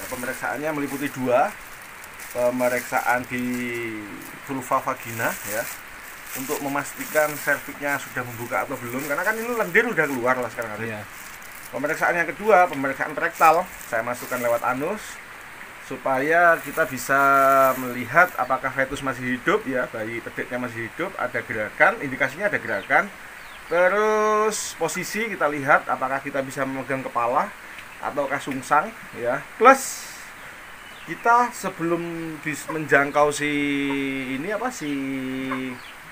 Pemeriksaannya meliputi dua, pemeriksaan di vulva vagina ya, untuk memastikan serviknya sudah membuka atau belum, karena kan ini lendir udah keluar lah sekarang hari. Pemeriksaan yang kedua, pemeriksaan rektal, saya masukkan lewat anus supaya kita bisa melihat apakah fetus masih hidup ya, bayi pedeknya masih hidup, ada gerakan, indikasinya ada gerakan. Terus posisi kita lihat apakah kita bisa memegang kepala ataukah sungsang ya. Plus kita sebelum menjangkau si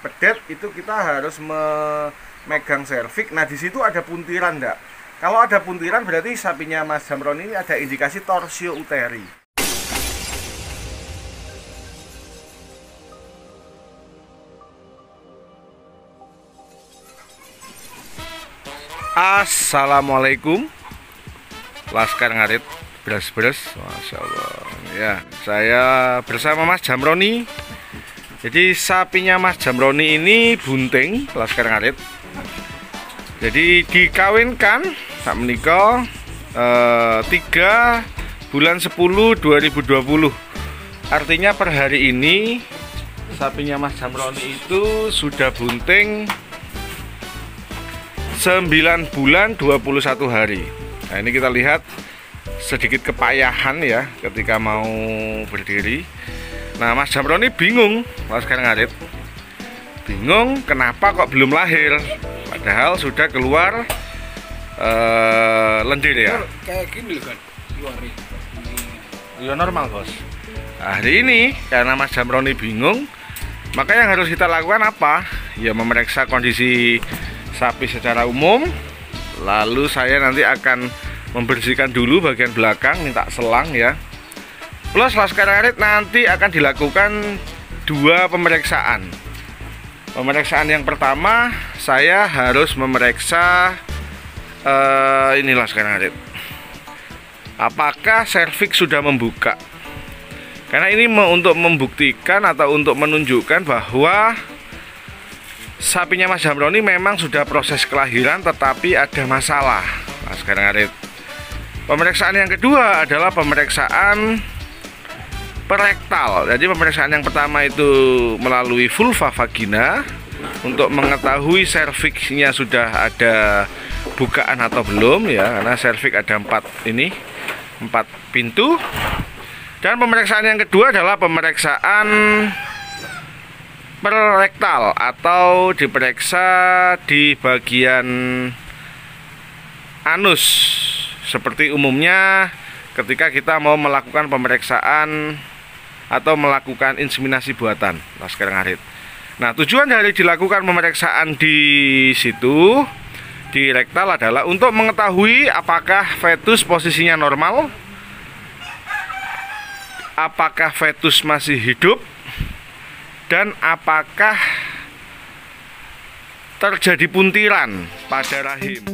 pedet itu kita harus memegang serviks. Nah, di situ ada puntiran enggak? Kalau ada puntiran berarti sapinya Mas Jamroni ini ada indikasi torsio uteri. Assalamualaikum, Laskar Ngarit, beres-beres, Masya Allah. Ya, saya bersama Mas Jamroni. Jadi sapinya Mas Jamroni ini bunting, Laskar Ngarit. Jadi dikawinkan sak menika 3 bulan 10 2020. Artinya per hari ini sapinya Mas Jamroni itu sudah bunting 9 bulan 21 hari. Nah, ini kita lihat sedikit kepayahan ya ketika mau berdiri. Nah, Mas Jamroni bingung, Laskar Ngarit. Bingung kenapa kok belum lahir, padahal sudah keluar lendir ya. Kayak gini kan, Ya normal, Bos. Hari ini karena Mas Jamroni bingung, maka yang harus kita lakukan apa? Ya memeriksa kondisi sapi secara umum. Lalu saya nanti akan membersihkan dulu bagian belakang, minta selang ya. Plus Laskar Ngarit nanti akan dilakukan 2 pemeriksaan. Pemeriksaan yang pertama saya harus memeriksa ini Laskar Ngarit, apakah serviks sudah membuka. Karena ini untuk membuktikan atau untuk menunjukkan bahwa sapinya Mas Jamroni memang sudah proses kelahiran tetapi ada masalah, Laskar Ngarit. Pemeriksaan yang kedua adalah pemeriksaan perektal. Jadi pemeriksaan yang pertama itu melalui vulva vagina untuk mengetahui serviksnya sudah ada bukaan atau belum ya, karena serviks ada 4 pintu. Dan pemeriksaan yang kedua adalah pemeriksaan perektal atau diperiksa di bagian anus seperti umumnya ketika kita mau melakukan pemeriksaan atau melakukan inseminasi buatan, Laskar Ngarit. Nah, tujuan dari dilakukan pemeriksaan di situ di rektal adalah untuk mengetahui apakah fetus posisinya normal, apakah fetus masih hidup, dan apakah terjadi puntiran pada rahim.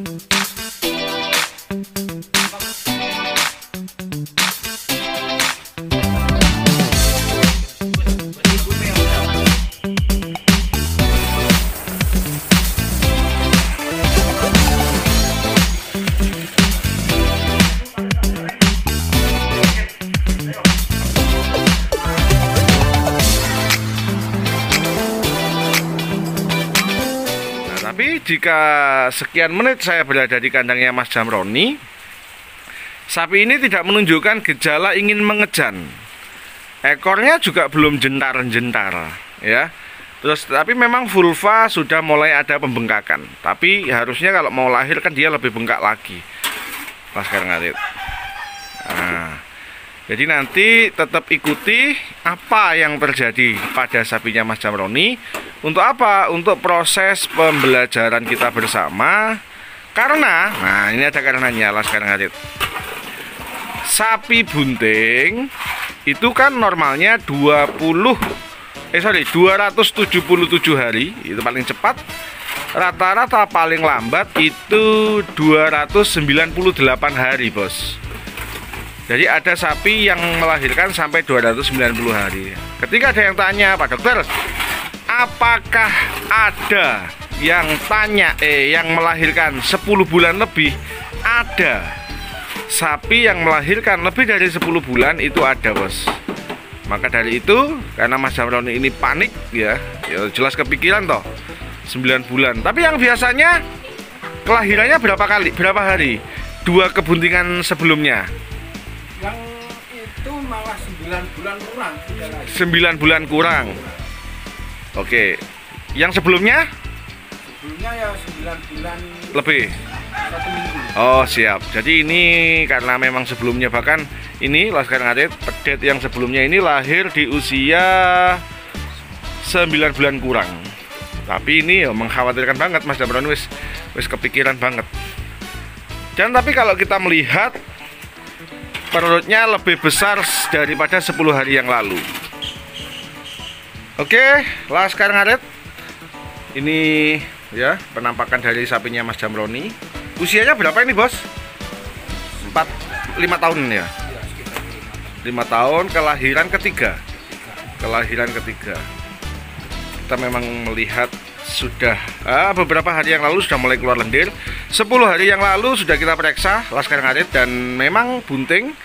Tapi jika sekian menit saya berada di kandangnya Mas Jamroni, sapi ini tidak menunjukkan gejala ingin mengejan. Ekornya juga belum jentar-jentar ya. Terus tapi memang vulva sudah mulai ada pembengkakan. Tapi harusnya kalau mau lahir kan dia lebih bengkak lagi, Laskar Ngarit. Nah, jadi nanti tetap ikuti apa yang terjadi pada sapinya Mas Jamroni. Untuk apa? Untuk proses pembelajaran kita bersama. Karena, nah ini ada karenanya, Laskar Ngarit. Sapi bunting itu kan normalnya 277 hari, itu paling cepat. Rata-rata paling lambat itu 298 hari, Bos. Jadi ada sapi yang melahirkan sampai 290 hari. Ketika ada yang tanya, Pak Dokter, apakah ada yang melahirkan 10 bulan lebih? Ada. sapi yang melahirkan lebih dari 10 bulan itu ada, bos. Maka dari itu, karena Mas Jamroni ini panik ya jelas kepikiran toh 9 bulan. Tapi yang biasanya kelahirannya berapa hari? 2 kebuntingan sebelumnya. Yang itu malah 9 bulan kurang. 9 bulan kurang. Oke. Yang sebelumnya? Sebelumnya ya 9 bulan lebih. 1 minggu. Oh, siap. Jadi ini karena memang sebelumnya, bahkan ini Laskar Ngarit pedet yang sebelumnya ini lahir di usia 9 bulan kurang. Tapi ini ya mengkhawatirkan banget, Mas Jamroni wis kepikiran banget. Dan tapi kalau kita melihat perutnya lebih besar daripada 10 hari yang lalu. Oke, Laskar Ngarit. Ini ya penampakan dari sapinya Mas Jamroni. Usianya berapa ini, bos? 5 tahun ya? 5 tahun, kelahiran ketiga. Kita memang melihat sudah beberapa hari yang lalu sudah mulai keluar lendir. 10 hari yang lalu sudah kita periksa Laskar Ngarit dan memang bunting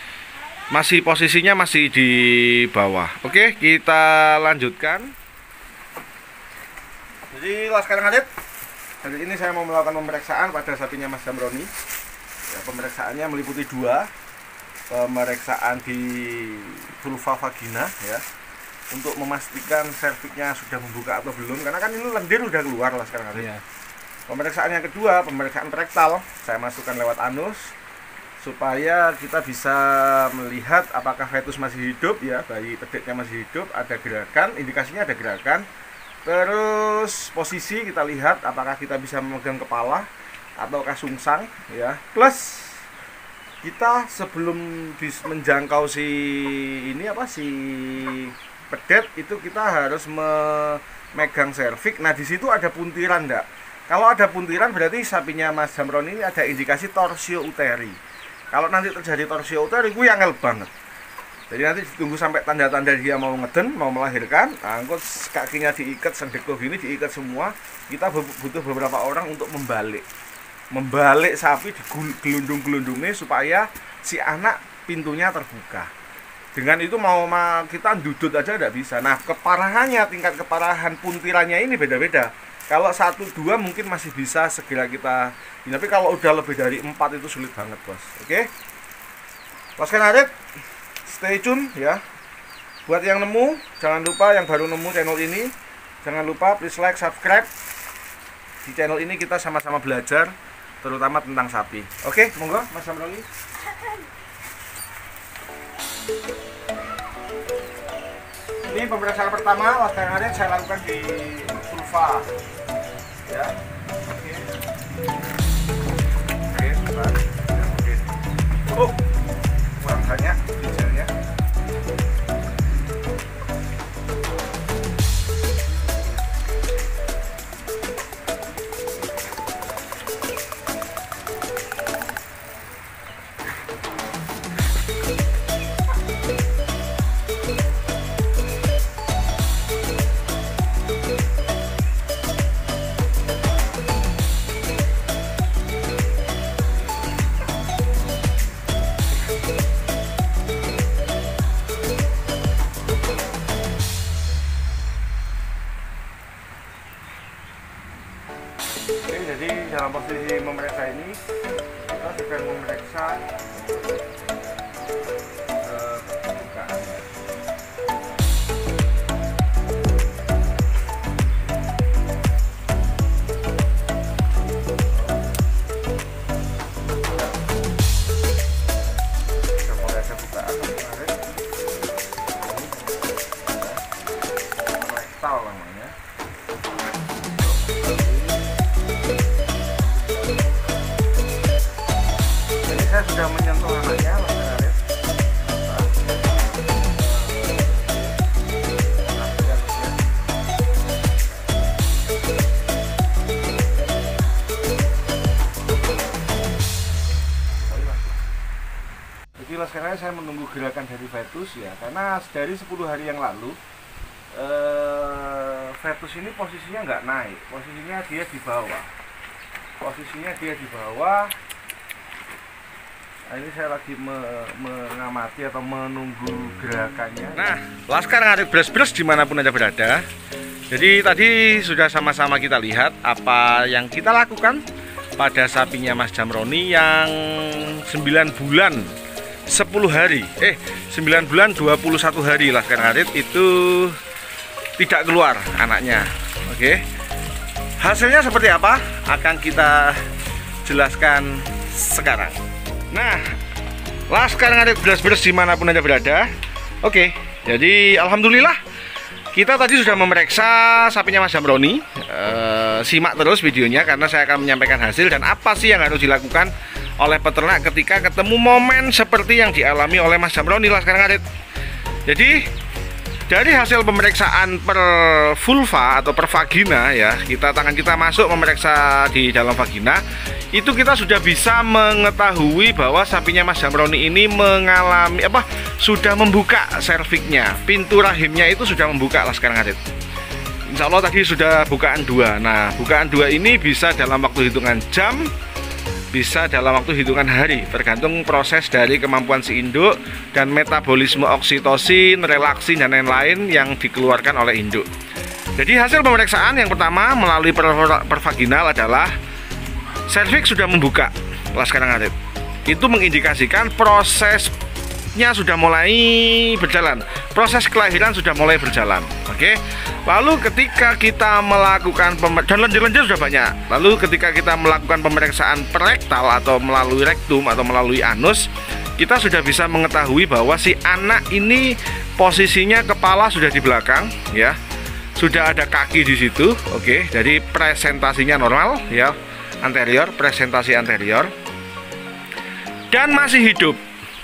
masih posisinya masih di bawah. Oke, kita lanjutkan. Jadi Laskar Ngarit, hari ini saya mau melakukan pemeriksaan pada sapinya Mas Jamroni. Ya, pemeriksaannya meliputi 2. Pemeriksaan di vulva vagina ya, untuk memastikan serviknya sudah membuka atau belum, karena kan ini lendir udah keluar lah sekarang. Ya. Pemeriksaan yang kedua, pemeriksaan rektal, saya masukkan lewat anus supaya kita bisa melihat apakah fetus masih hidup ya, bayi pedetnya masih hidup, ada gerakan, indikasinya ada gerakan. Terus posisi kita lihat apakah kita bisa memegang kepala ataukah sungsang ya. Plus kita sebelum menjangkau si pedet itu kita harus memegang serviks. Nah, di situ ada puntiran enggak? Kalau ada puntiran berarti sapinya Mas Jamroni ini ada indikasi torsio uteri. Kalau nanti terjadi torsio uteri, gue angel banget. Jadi nanti ditunggu sampai tanda-tanda dia mau ngeden, mau melahirkan, angkut kakinya diikat, sendeko gini diikat semua. Kita butuh beberapa orang untuk membalik sapi di gelundung-gelundungnya supaya si anak pintunya terbuka. Dengan itu mau kita dudut aja tidak bisa. Nah, keparahannya, tingkat keparahan puntirannya ini beda-beda. Kalau 1-2 mungkin masih bisa segera kita, tapi kalau udah lebih dari 4 itu sulit banget, bos. Oke, Laskar Ngarit, stay tune ya. Buat yang nemu, jangan lupa, yang baru nemu channel ini, jangan lupa please like, subscribe. Di channel ini kita sama-sama belajar, terutama tentang sapi. Oke, monggo Mas Jamroni. Ini pemeriksaan pertama Laskar Ngarit saya lakukan di vulva. Ya. Oke, sebentar. Oke. Oh, kurang banyak ginjalnya. Oke, jadi dalam posisi memeriksa ini kita sedang memeriksa kebukaan. Sudah mulai ada bukaan kemarin. Rektal namanya. Saya sudah menyentuh anaknya, Laskar Ngarit. Jadi Laskar Ngarit saya menunggu gerakan dari fetus ya, karena dari 10 hari yang lalu fetus ini posisinya nggak naik, posisinya dia di bawah. Nah, ini saya lagi mengamati atau menunggu gerakannya. Nah, Laskar Ngarit Bres-Bres dimanapun Anda berada. Jadi tadi sudah sama-sama kita lihat apa yang kita lakukan pada sapinya Mas Jamroni yang 9 bulan 10 hari 9 bulan 21 hari Laskar Ngarit itu tidak keluar anaknya. Oke. Hasilnya seperti apa? Akan kita jelaskan sekarang. Nah, Laskar Ngarit Bres-Bres dimanapun Anda berada. Oke, jadi alhamdulillah kita tadi sudah memeriksa sapinya Mas Jamroni. Simak terus videonya karena saya akan menyampaikan hasil dan apa sih yang harus dilakukan oleh peternak ketika ketemu momen seperti yang dialami oleh Mas Jamroni Laskar Ngarit. Jadi dari hasil pemeriksaan per vulva atau per vagina ya, tangan kita masuk memeriksa di dalam vagina, itu kita sudah bisa mengetahui bahwa sapinya Mas Jamroni ini mengalami sudah membuka serviknya, pintu rahimnya itu sudah membuka Laskar Ngarit. Insya Allah tadi sudah bukaan 2. Nah, bukaan 2 ini bisa dalam waktu hitungan jam, bisa dalam waktu hitungan hari, tergantung proses dari kemampuan si induk dan metabolisme oksitosin, relaksin dan lain-lain yang dikeluarkan oleh induk. Jadi hasil pemeriksaan yang pertama melalui pervaginal adalah serviks sudah membuka Laskar Ngarit. Itu mengindikasikan prosesnya sudah mulai berjalan, proses kelahiran sudah mulai berjalan. Oke. Lalu ketika kita melakukan dan lendir-lendir sudah banyak. Lalu ketika kita melakukan pemeriksaan perektal atau melalui rektum atau melalui anus, kita sudah bisa mengetahui bahwa si anak ini posisinya kepala sudah di belakang ya. Sudah ada kaki di situ. Oke, jadi presentasinya normal ya. Anterior, presentasi anterior. Dan masih hidup.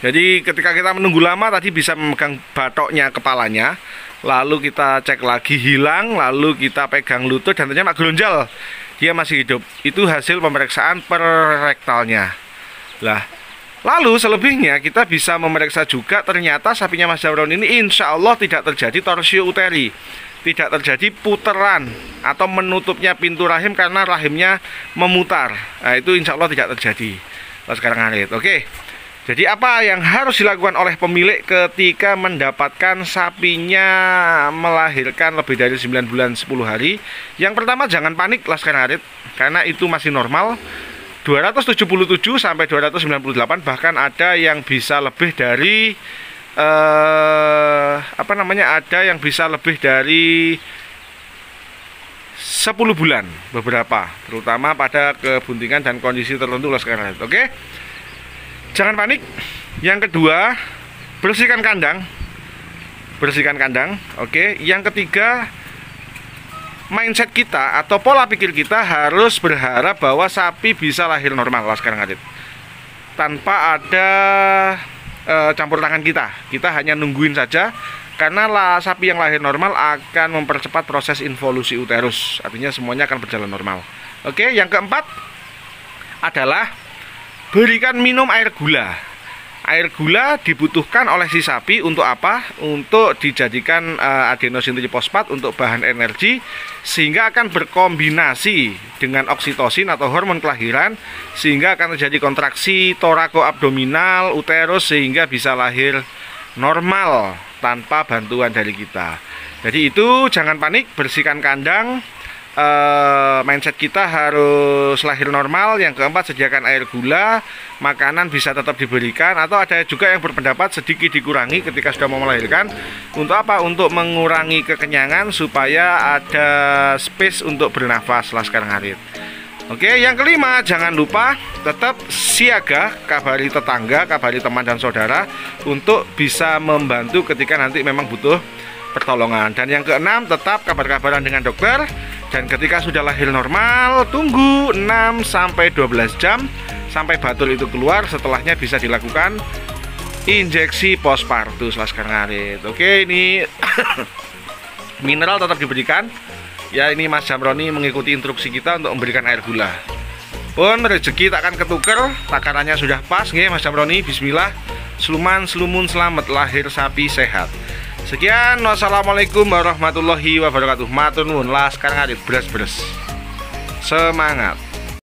Jadi ketika kita menunggu lama tadi bisa memegang batoknya kepalanya. Lalu kita cek lagi hilang, lalu kita pegang lutut dan ternyata gelonjal, dia masih hidup. Itu hasil pemeriksaan per rektalnya. Lalu selebihnya kita bisa memeriksa juga ternyata sapinya Mas Jamroni ini insya Allah tidak terjadi torsio uteri, tidak terjadi puteran atau menutupnya pintu rahim karena rahimnya memutar. Nah, itu insya Allah tidak terjadi Laskar Ngarit. Oke. Jadi apa yang harus dilakukan oleh pemilik ketika mendapatkan sapinya melahirkan lebih dari 9 bulan 10 hari? Yang pertama, jangan panik Laskar Ngarit, karena itu masih normal. 277 sampai 298, bahkan ada yang bisa lebih dari ada yang bisa lebih dari 10 bulan beberapa, terutama pada kebuntingan dan kondisi tertentu Laskar Ngarit. Oke? Jangan panik. Yang kedua, bersihkan kandang. Bersihkan kandang. Oke. Yang ketiga, mindset kita atau pola pikir kita harus berharap bahwa sapi bisa lahir normal Laskar Ngarit. Tanpa ada campur tangan kita. Kita hanya nungguin saja karena sapi yang lahir normal akan mempercepat proses involusi uterus. Artinya semuanya akan berjalan normal. Oke, yang keempat adalah berikan minum air gula. Air gula dibutuhkan oleh si sapi untuk apa? Untuk dijadikan adenosin trifosfat untuk bahan energi, sehingga akan berkombinasi dengan oksitosin atau hormon kelahiran, sehingga akan terjadi kontraksi torakoabdominal uterus sehingga bisa lahir normal tanpa bantuan dari kita. Jadi itu jangan panik, bersihkan kandang. Mindset kita harus lahir normal. Yang keempat, sediakan air gula. Makanan bisa tetap diberikan, atau ada juga yang berpendapat sedikit dikurangi ketika sudah mau melahirkan. Untuk apa? Untuk mengurangi kekenyangan supaya ada space untuk bernafas Laskar Ngarit. Oke, yang kelima, jangan lupa tetap siaga, kabari tetangga, kabari teman dan saudara untuk bisa membantu ketika nanti memang butuh pertolongan. Dan yang keenam, tetap kabar-kabaran dengan dokter. Dan ketika sudah lahir normal, tunggu 6-12 jam sampai batul itu keluar. Setelahnya bisa dilakukan injeksi postpartus Laskar Ngarit. Oke, ini mineral tetap diberikan. Ya, ini Mas Jamroni mengikuti instruksi kita untuk memberikan air gula. Pun rezeki takkan ketuker, takarannya sudah pas nggih Mas Jamroni. Bismillah. Sluman slumun selamat, lahir sapi sehat. Sekian, wassalamualaikum warahmatullahi wabarakatuh. Matur nuwun, Laskar Ngarit Bres-Bres. Semangat.